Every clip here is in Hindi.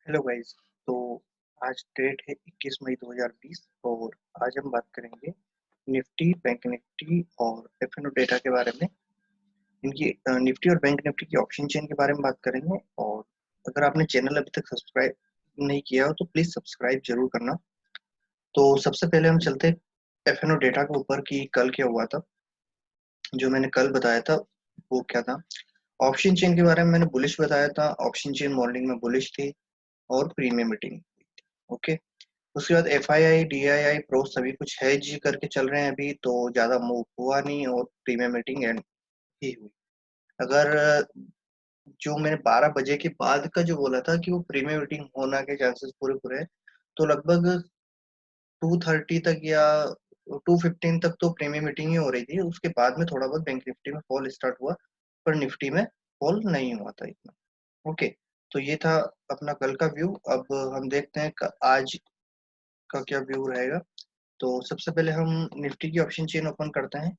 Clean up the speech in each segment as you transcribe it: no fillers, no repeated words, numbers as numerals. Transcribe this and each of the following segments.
Hello guys. तो आज डेट है 21 मई 2020 और आज हम बात करेंगे निफ्टी, बैंक निफ्टी और एफएनओ डेटा के बारे में। इनकी निफ्टी और बैंक निफ्टी की ऑप्शन चेन के बारे में बात करेंगे। और अगर आपने चैनल अभी तक सब्सक्राइब नहीं किया हो तो प्लीज़ सब्सक्राइब जरूर करना। तो सबसे पहले हम चलते हैं एफएनओ डेटा के ऊपर कि कल क्या हुआ था। जो मैंने कल बताया था वो क्या था। ऑप्शन चेन के बारे में मैंने बुलिश बताया था। ऑप्शन चेन मॉर्निंग में बुलिश थी और प्रीमियम मीटिंग। ओके। उसके बाद F I I D I I pro सभी कुछ हेज करके चल रहे हैं अभी, तो ज्यादा मूव हुआ नहीं और प्रीमियम मीटिंग एंड ही हुई। अगर जो मैंने 12 बजे के बाद का जो बोला था कि वो प्रीमियम मीटिंग होना के चांसेस पूरे पूरे हैं, तो लगभग 2:30 तक या 2:15 तक तो प्रीमियम मीटिंग ही हो रही थी। उसके बाद में थोड़ा बहुत बैंक निफ्टी में फॉल स्टार्ट हुआ, पर निफ्टी में फॉल नहीं हुआ था इतना। ओके। तो ये था अपना कल का व्यू। अब हम देखते हैं आज का क्या व्यू रहेगा। तो सबसे पहले हम निफ्टी की ऑप्शन चेन ओपन करते हैं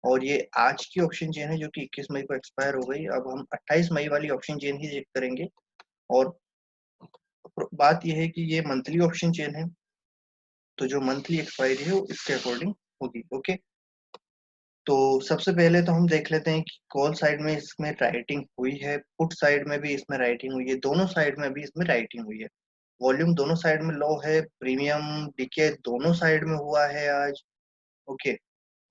और ये आज की ऑप्शन चेन है जो कि 21 मई को एक्सपायर हो गई। अब हम 28 मई वाली ऑप्शन चेन ही चेक करेंगे। और बात यह है कि ये मंथली ऑप्शन चेन है, तो जो मंथली एक्सपायरी है वो इसके अकॉर्डिंग होगी। ओके। तो सबसे पहले तो हम देख लेते हैं कि कॉल साइड में इसमें राइटिंग हुई है, पुट साइड में भी इसमें राइटिंग हुई है, दोनों साइड में भी इसमें राइटिंग हुई है। वॉल्यूम दोनों साइड में लो है, प्रीमियम डीके दोनों साइड में हुआ है आज। ओके।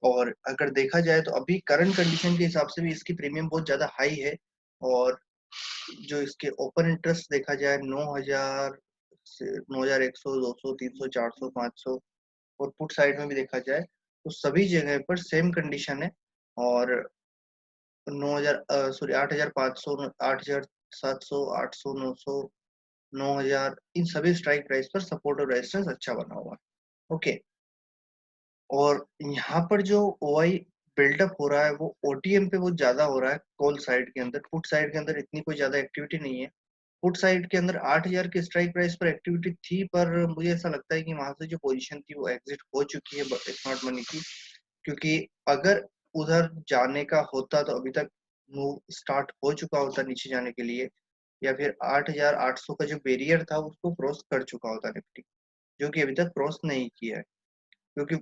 और अगर देखा जाए तो अभी करंट कंडीशन के हिसाब से भी इसकी प्रीमियम बहुत ज्यादा हाई है। और जो इसके ओपन इंटरेस्ट देखा जाए 9,000 से 9,100, 200, 300, 400, 500, और पुट साइड में भी देखा जाए तो सभी जगह पर सेम कंडीशन है। और 9,000 सॉरी 8,500, 8,700, 800, 900, 9,000, इन सभी स्ट्राइक प्राइस पर सपोर्ट और रेजिस्टेंस अच्छा बना हुआ है। ओके। और यहाँ पर जो ओआई बिल्डअप हो रहा है वो ओटीएम पे बहुत ज्यादा हो रहा है कॉल साइड के अंदर। पुट साइड के अंदर इतनी कोई ज्यादा एक्टिविटी नहीं है। पुट साइड के अंदर 8,000 के स्ट्राइक प्राइस पर एक्टिविटी थी, पर मुझे ऐसा लगता है कि वहां से जो पोजीशन थी वो एग्जिट हो चुकी है स्मार्ट मनी की। क्योंकि अगर उधर जाने का होता तो अभी तक मूव स्टार्ट हो चुका होता नीचे जाने के लिए, या फिर 8,800 का जो बैरियर था उसको क्रॉस कर चुका होता निफ्टी, जो कि अभी तक क्रॉस नहीं किया है। क्योंकि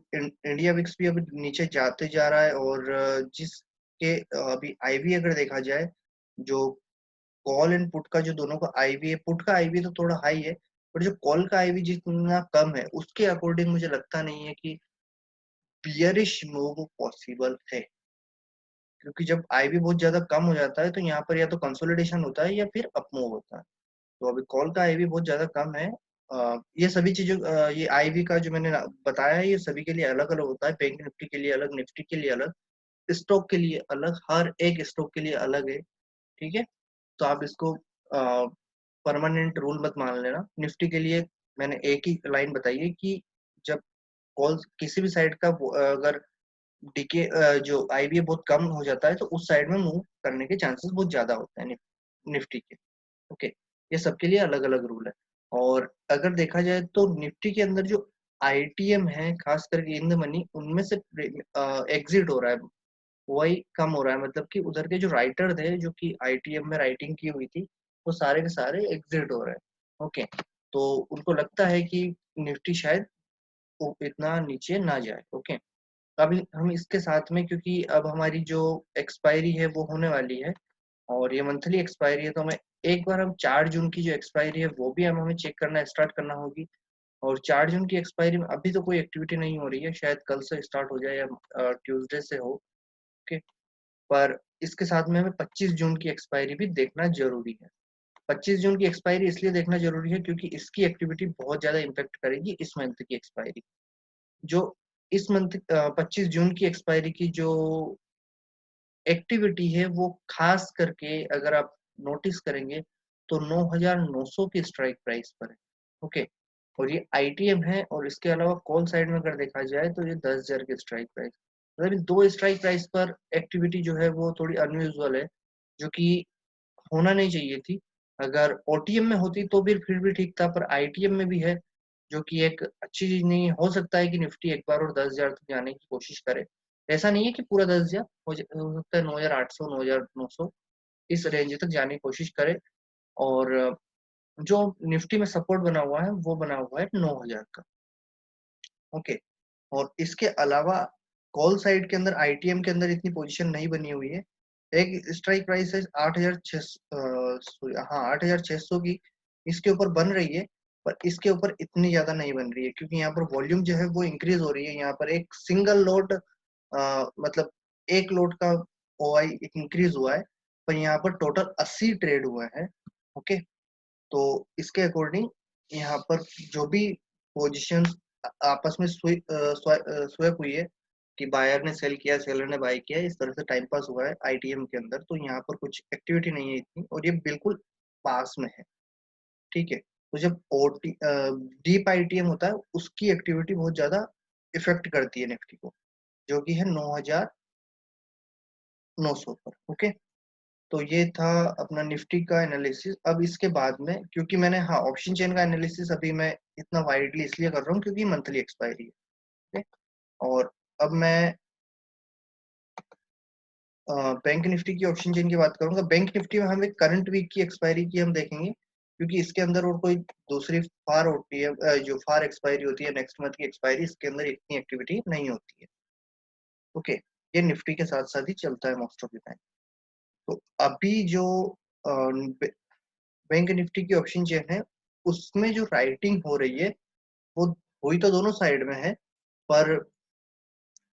इंडिया विक्स भी अभी नीचे जाते जा रहा है। और जिसके अभी आईवी अगर देखा जाए, जो कॉल एंड पुट का जो दोनों का आईवी है, पुट का आईवी तो थोड़ा हाई है, पर जो कॉल का आईवी जितना कम है उसके अकॉर्डिंग मुझे लगता नहीं है कि बियरिश मूव पॉसिबल है। क्योंकि जब आईवी बहुत ज्यादा कम हो जाता है तो यहाँ पर या तो कंसोलिडेशन होता है या फिर अप मूव होता है। तो अभी कॉल का आईवी बहुत ज्यादा कम है। ये सभी चीजों ये आईवी का जो मैंने बताया है ये सभी के लिए अलग अलग होता है। बैंक निफ्टी के लिए अलग, निफ्टी के लिए अलग, स्टॉक के लिए अलग, हर एक स्टॉक के लिए अलग है। ठीक है। तो आप इसको परमानेंट रूल मत मान लेना। निफ्टी के लिए मैंने एक ही लाइन बताई है कि जब कॉल किसी भी साइड का अगर डीके जो आईबीए बहुत कम हो जाता है तो उस साइड में मूव करने के चांसेस बहुत ज्यादा होते हैं निफ्टी के। ओके। ये सबके लिए अलग अलग रूल है। और अगर देखा जाए तो निफ्टी के अंदर जो आईटीएम है, खास करके इन द मनी, उनमें से एग्जिट हो रहा है, वही कम हो रहा है। मतलब कि उधर के जो राइटर थे जो कि आईटीएम में राइटिंग की हुई थी वो सारे के सारे एग्जिट हो रहे हैं। ओके। तो उनको लगता है कि निफ्टी शायद वो इतना नीचे ना जाए। ओके। अभी हम इसके साथ में, क्योंकि अब हमारी जो एक्सपायरी है वो होने वाली है और ये मंथली एक्सपायरी है, तो हमें एक बार हम 4 जून की जो एक्सपायरी है वो भी हमें चेक करना स्टार्ट करना होगी। और 4 जून की एक्सपायरी में अभी तो कोई एक्टिविटी नहीं हो रही है, शायद कल से स्टार्ट हो जाए या ट्यूसडे से हो। ओके। पर इसके साथ में हमें 25 जून की एक्सपायरी भी देखना जरूरी है। 25 जून की एक्सपायरी इसलिए देखना जरूरी है क्योंकि इसकी एक्टिविटी बहुत ज्यादा इम्पेक्ट करेगी इस मंथ की एक्सपायरी। जो इस मंथ 25 जून की एक्सपायरी की जो एक्टिविटी है वो खास करके अगर आप नोटिस करेंगे तो 9,900 की स्ट्राइक प्राइस पर है। ओके। और ये आईटीएम है, और इसके अलावा कॉल साइड में अगर देखा जाए तो ये 10,000 की स्ट्राइक प्राइस, मतलब इन दो स्ट्राइक प्राइस पर एक्टिविटी जो है वो थोड़ी अनयूजुअल है, जो कि होना नहीं चाहिए थी। अगर ओटीएम में होती तो फिर भी ठीक था, पर आईटीएम में भी है, जो कि एक अच्छी चीज नहीं हो सकता है कि निफ्टी एक बार और 10,000 तक जाने की कोशिश करे। ऐसा नहीं है कि पूरा 10,000 हो सकता है, 9,800, 9,900 इस रेंज तक जाने की कोशिश करे। और जो निफ्टी में सपोर्ट बना हुआ है वो बना हुआ है 9,000 का। ओके, और इसके अलावा कॉल साइड के अंदर आईटीएम के अंदर इतनी पोजीशन नहीं बनी हुई है। एक स्ट्राइक प्राइस है 8,600, हाँ 8,600 की इसके ऊपर बन रही है, पर इसके ऊपर इतनी ज्यादा नहीं बन रही है क्योंकि यहाँ पर वॉल्यूम जो है वो इंक्रीज हो रही है। यहाँ पर एक सिंगल लोड मतलब एक लोड का ओआई इंक्रीज हुआ है, पर यहाँ पर टोटल 80 ट्रेड हुआ है। ओके, तो इसके अकॉर्डिंग यहाँ पर जो भी पोजीशन आपस में स्वैप हुई है कि बायर ने सेल किया, सेलर ने बाय किया, इस तरह से टाइम पास हुआ है आईटीएम के अंदर, तो यहाँ पर कुछ एक्टिविटी नहीं है इतनी, और ये बिल्कुल पास में है। ठीक है, तो जब ओटी डीप आईटीएम होता है उसकी एक्टिविटी बहुत ज्यादा इफेक्ट करती है निफ्टी को, जो कि है 9,900 पर। ओके, तो ये था अपना निफ्टी का एनालिसिस। अब इसके बाद में, क्योंकि मैंने, हाँ, ऑप्शन चेन का एनालिसिस अभी मैं इतना वाइडली इसलिए कर रहा हूँ क्योंकि मंथली एक्सपायरी है। ठीक है? और अब मैं बैंक निफ्टी की ऑप्शन चेन की बात करूंगा। बैंक निफ्टी में हम एक करंट वीक की एक्सपायरी की हम देखेंगे, क्योंकि इसके अंदर और कोई दूसरी फार होती है, जो फार एक्सपायरी होती है नेक्स्ट मंथ की एक्सपायरी, इसके अंदर इतनी एक्टिविटी नहीं होती है। ओके, ये निफ्टी के साथ साथ ही चलता है मोस्ट ऑफ द टाइम। तो अभी जो बैंक निफ्टी की ऑप्शन चेन है उसमें जो राइटिंग हो रही है वो हुई तो दोनों साइड में है, पर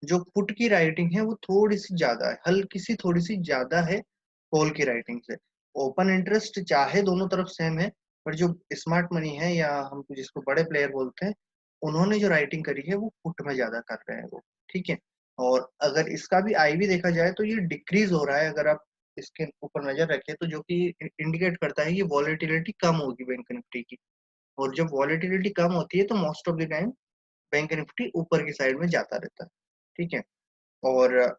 जो पुट की राइटिंग है वो थोड़ी सी ज्यादा है, हल्की सी थोड़ी सी ज्यादा है कॉल की राइटिंग से। ओपन इंटरेस्ट चाहे दोनों तरफ सेम है, पर जो स्मार्ट मनी है या हम जिसको बड़े प्लेयर बोलते हैं, उन्होंने जो राइटिंग करी है वो पुट में ज्यादा कर रहे हैं वो। ठीक है, और अगर इसका भी आई भी देखा जाए तो ये डिक्रीज हो रहा है, अगर आप इसके ऊपर नजर रखें तो, जो कि इंडिकेट करता है कि वॉलेटिलिटी कम होगी बैंक निफ्टी की। और जब वॉलेटिलिटी कम होती है तो most of the time bank Nifty ऊपर की साइड में जाता रहता है। ठीक है, और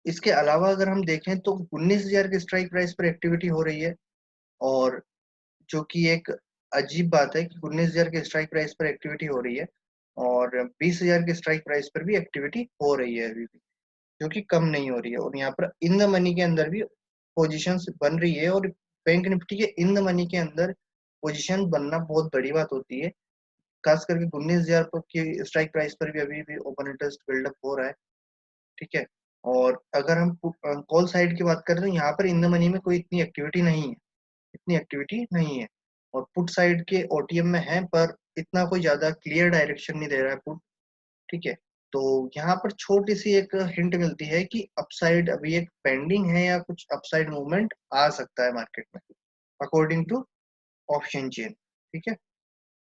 इसके अलावा अगर हम देखें तो 19,000 के स्ट्राइक प्राइस पर एक्टिविटी हो रही है, और जो कि एक अजीब बात है कि 19,000 के स्ट्राइक प्राइस पर एक्टिविटी हो रही है और 20,000 के स्ट्राइक प्राइस पर भी एक्टिविटी हो रही है अभी भी, जो कि कम नहीं हो रही है। और यहाँ पर इन द मनी के अंदर भी पोजीशंस बन रही है, और बैंक निफ्टी के इन द मनी के अंदर पोजीशन बनना बहुत बड़ी बात होती है, खास करके 19,000 की स्ट्राइक प्राइस पर भी अभी भी ओपन इंटरेस्ट बिल्डअप हो रहा है। ठीक है, और अगर हम कॉल साइड की बात करें तो यहाँ पर इन द मनी में कोई इतनी एक्टिविटी नहीं है, इतनी एक्टिविटी नहीं है। और पुट साइड के ओटीएम में है, पर इतना कोई ज्यादा क्लियर डायरेक्शन नहीं दे रहा है पुट। ठीक है, तो यहाँ पर छोटी सी एक हिंट मिलती है कि अपसाइड अभी एक पेंडिंग है या कुछ अपसाइड मूवमेंट आ सकता है मार्केट में, अकॉर्डिंग टू ऑप्शन चेन। ठीक है,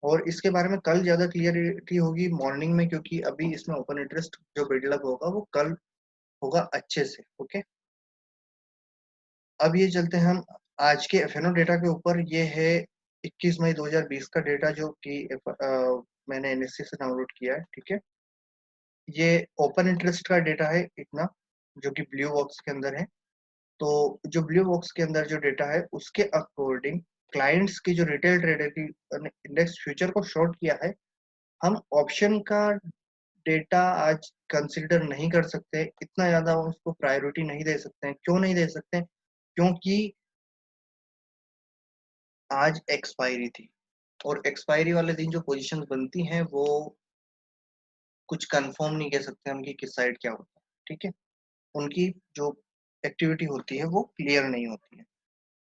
और इसके बारे में कल ज्यादा क्लियरिटी होगी मॉर्निंग में, क्योंकि अभी इसमें ओपन इंटरेस्ट जो बिल्डअप होगा वो कल होगा अच्छे से। ओके, अब ये चलते हैं हम आज के एफएनओ डेटा के ऊपर। ये है 21 मई 2020 का डेटा, जो कि मैंने एनएससी से डाउनलोड किया है। ठीक है, ये ओपन इंटरेस्ट का डेटा है इतना, जो कि ब्लू बॉक्स के अंदर है। तो जो ब्लू बॉक्स के अंदर जो डेटा है उसके अकॉर्डिंग क्लाइंट्स की जो रिटेल ट्रेडर की इंडेक्स फ्यूचर को शॉर्ट किया है, हम ऑप्शन का डेटा आज कंसिडर नहीं कर सकते, इतना ज्यादा उसको प्रायोरिटी नहीं दे सकते हैं। क्यों नहीं दे सकते? क्योंकि आज एक्सपायरी थी, और एक्सपायरी वाले दिन जो पोजीशंस बनती हैं वो कुछ कंफर्म नहीं कह सकते हम कि किस साइड क्या होता है। ठीक है, उनकी जो एक्टिविटी होती है वो क्लियर नहीं होती है।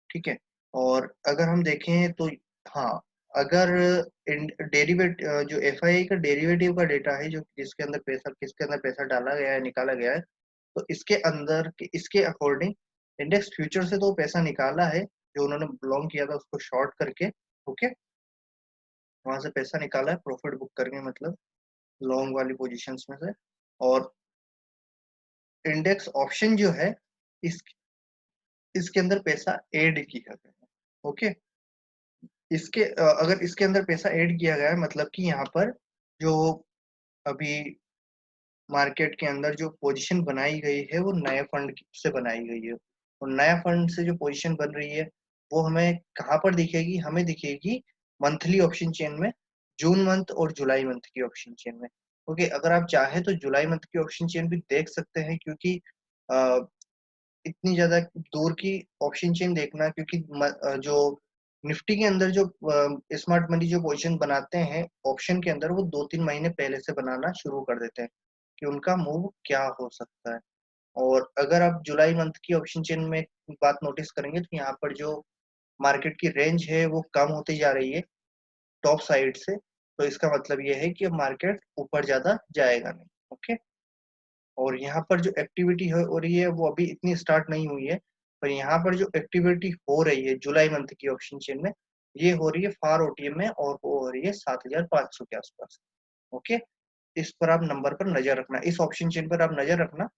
ठीक है, और अगर हम देखें तो, हाँ, अगर डेरिवेट जो एफआईआई का डेरिवेटिव का डेटा है, जो जिसके अंदर पैसा, किसके अंदर पैसा डाला गया है, निकाला गया है, तो इसके अंदर इसके अकॉर्डिंग इंडेक्स फ्यूचर से तो पैसा निकाला है, जो उन्होंने बिलोंग किया था उसको शॉर्ट करके। ओके, वहां से पैसा निकाला है प्रॉफिट बुक करके, मतलब लॉन्ग वाली पोजीशंस में से। और इंडेक्स ऑप्शन जो है, इस इसके अंदर पैसा ऐड किया गया है। ओके, अगर इसके अंदर पैसा ऐड किया गया है, मतलब कि यहाँ पर जो अभी मार्केट के अंदर जो पोजीशन बनाई गई है वो नए फंड से बनाई गई है, और नया फंड से जो पोजीशन बन रही है वो हमें कहाँ पर दिखेगी? हमें दिखेगी मंथली ऑप्शन चेन में, जून मंथ और जुलाई मंथ की ऑप्शन चेन में। ओके, अगर आप चाहे तो जुलाई मंथ की ऑप्शन चेन भी देख सकते हैं, क्योंकि अ, इतनी ज्यादा दूर की ऑप्शन चेन देखना, क्योंकि जो निफ्टी के अंदर जो स्मार्ट मनी जो पोजीशन बनाते हैं ऑप्शन के अंदर, वो 2-3 महीने पहले से बनाना शुरू कर देते हैं कि उनका मूव क्या हो सकता है। और अगर आप जुलाई मंथ की ऑप्शन चेन में बात नोटिस करेंगे तो यहाँ पर जो मार्केट की रेंज है वो कम होती जा रही है टॉप साइड से। तो इसका मतलब ये है कि अब मार्केट ऊपर ज्यादा जाएगा नहीं। ओके। और यहाँ पर जो एक्टिविटी हो रही है वो अभी इतनी स्टार्ट नहीं हुई है, पर यहाँ पर जो एक्टिविटी हो रही है जुलाई मंथ की ऑप्शन चेन में, ये हो रही है फार ओटीएम में, और वो हो रही है 7500 के आसपास। ओके। इस पर आप नंबर पर नजर रखना, इस ऑप्शन चेन पर आप नजर रखना।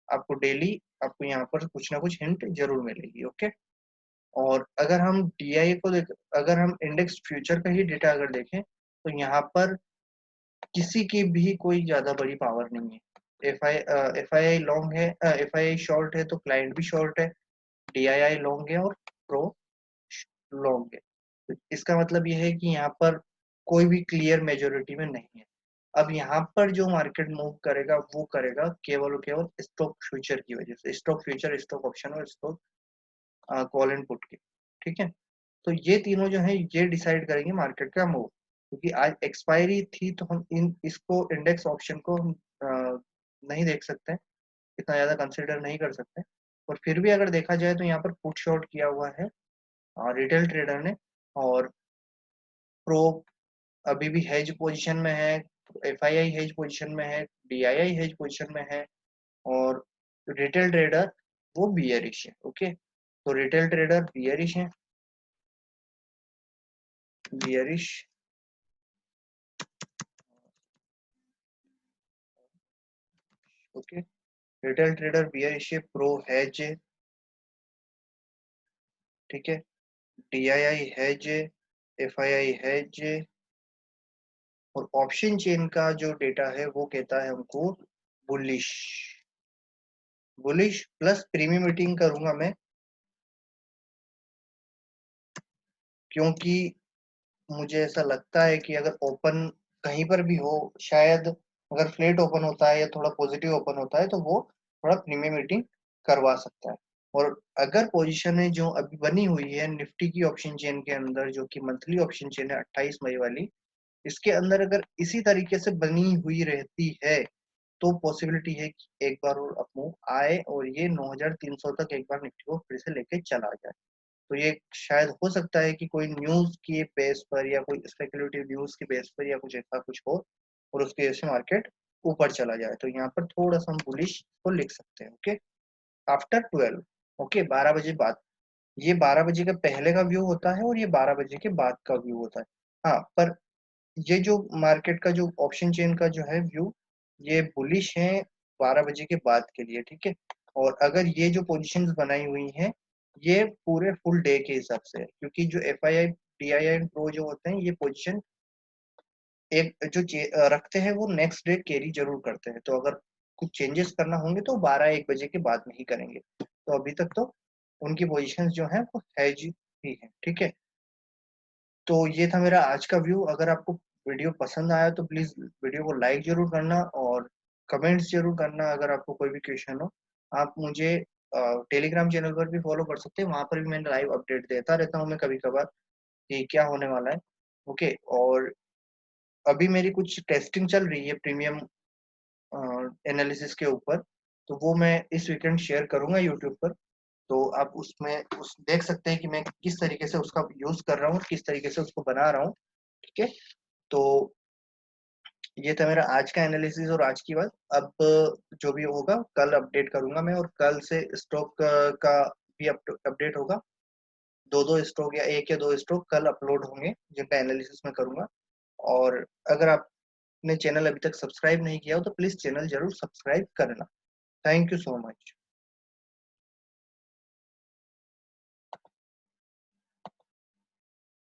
आपको डेली आपको यहाँ पर कुछ ना कुछ हिंट जरूर मिलेगी। ओके। और अगर हम डीआई को देख, अगर हम इंडेक्स फ्यूचर का ही डेटा अगर देखें तो यहाँ पर किसी की भी कोई ज्यादा बड़ी पावर नहीं है। एफ आई आई लॉन्ग है, एफ आई आई शॉर्ट है तो क्लाइंट भी शॉर्ट है, डी आई आई लॉन्ग है और प्रो लॉन्ग है। तो इसका मतलब यह है कि यहाँ पर कोई भी क्लियर मेजोरिटी में नहीं है। अब यहाँ पर जो मार्केट मूव करेगा वो करेगा केवल और केवल स्टॉक फ्यूचर की वजह से, स्टॉक फ्यूचर, स्टॉक ऑप्शन और स्टॉक कॉल एंड पुट के। ठीक है। तो ये तीनों जो है ये डिसाइड करेंगे मार्केट का मूव, क्योंकि आज एक्सपायरी थी तो हम इन इसको इंडेक्स ऑप्शन को हम नहीं देख सकते, इतना ज्यादा कंसिडर नहीं कर सकते। और फिर भी अगर देखा जाए तो यहाँ पर पुट शॉर्ट किया हुआ है रिटेल ट्रेडर ने, और प्रो अभी भी हेज पोजीशन में है, F I I hedge position में है, D I I hedge position में है, और रिटेल ट्रेडर वो बियरिश है। ओके। तो रिटेल ट्रेडर बियरिश है, bearish. Okay. Retail trader bearish है, प्रो हेज है। ठीक है। D I I has, F I I has, और ऑप्शन चेन का जो डेटा है वो कहता है हमको bullish. Bullish plus premium meeting करूंगा मैं, क्योंकि मुझे ऐसा लगता है कि अगर ओपन कहीं पर भी हो, शायद अगर फ्लेट ओपन होता है या थोड़ा पॉजिटिव ओपन होता है तो वो थोड़ा प्रीमियम मीटिंग करवा सकता है। और अगर पोजीशन है जो अभी बनी हुई है निफ्टी की ऑप्शन चेन के अंदर, जो कि मंथली ऑप्शन चेन है 28 मई वाली, इसके अंदर अगर इसी तरीके से बनी हुई रहती है तो पॉसिबिलिटी है कि एक बार और अपमूव आए और ये 9300 तक एक बार निफ्टी को फिर से लेके चला जाए। तो ये शायद हो सकता है कि कोई न्यूज के बेस पर या कोई स्पेकुलेटिव न्यूज के बेस पर या कुछ ऐसा कुछ हो और उसकी वजह से मार्केट ऊपर चला जाए। तो यहाँ पर थोड़ा सा हम बुलिश को लिख सकते हैं। ओके। आफ्टर 12, ओके, 12 बजे बाद, ये 12 बजे का पहले का व्यू होता है और ये 12 बजे के बाद का व्यू होता है। हाँ, पर ये जो मार्केट का जो ऑप्शन चेन का जो है व्यू, ये बुलिश है 12 बजे के बाद के लिए। ठीक है। और अगर ये जो पोजीशंस बनाई हुई हैं ये पूरे फुल डे के हिसाब से है, क्योंकि जो F I I, D I I pro जो होते हैं ये पोजीशन एक जो रखते हैं वो नेक्स्ट डे कैरी जरूर करते हैं। तो अगर कुछ चेंजेस करना होंगे तो 12-1 बजे के बाद में ही करेंगे। तो अभी तक तो उनकी पोजीशंस जो है वो हैज ही है। ठीक है। तो ये था मेरा आज का व्यू। अगर आपको वीडियो पसंद आया तो प्लीज वीडियो को लाइक जरूर करना और कमेंट्स जरूर करना। अगर आपको कोई भी क्वेश्चन हो आप मुझे टेलीग्राम चैनल पर भी फॉलो कर सकते हैं, वहां पर भी मैं लाइव अपडेट देता रहता हूँ मैं कभी कभार कि क्या होने वाला है। ओके। और अभी मेरी कुछ टेस्टिंग चल रही है प्रीमियम एनालिसिस के ऊपर, तो वो मैं इस वीकेंड शेयर करूंगा यूट्यूब पर। तो आप उसमें उस देख सकते हैं कि मैं किस तरीके से उसका यूज कर रहा हूँ, किस तरीके से उसको बना रहा हूँ। ठीक है। तो ये था मेरा आज का एनालिसिस और आज की बात। अब जो भी होगा कल अपडेट करूंगा मैं, और कल से स्टॉक का भी अपडेट होगा। दो दो स्टॉक या एक या दो स्टॉक कल अपलोड होंगे जिनका एनालिसिस मैं करूंगा। और अगर आपने चैनल अभी तक सब्सक्राइब नहीं किया हो तो प्लीज चैनल जरूर सब्सक्राइब करना। Thank you so much.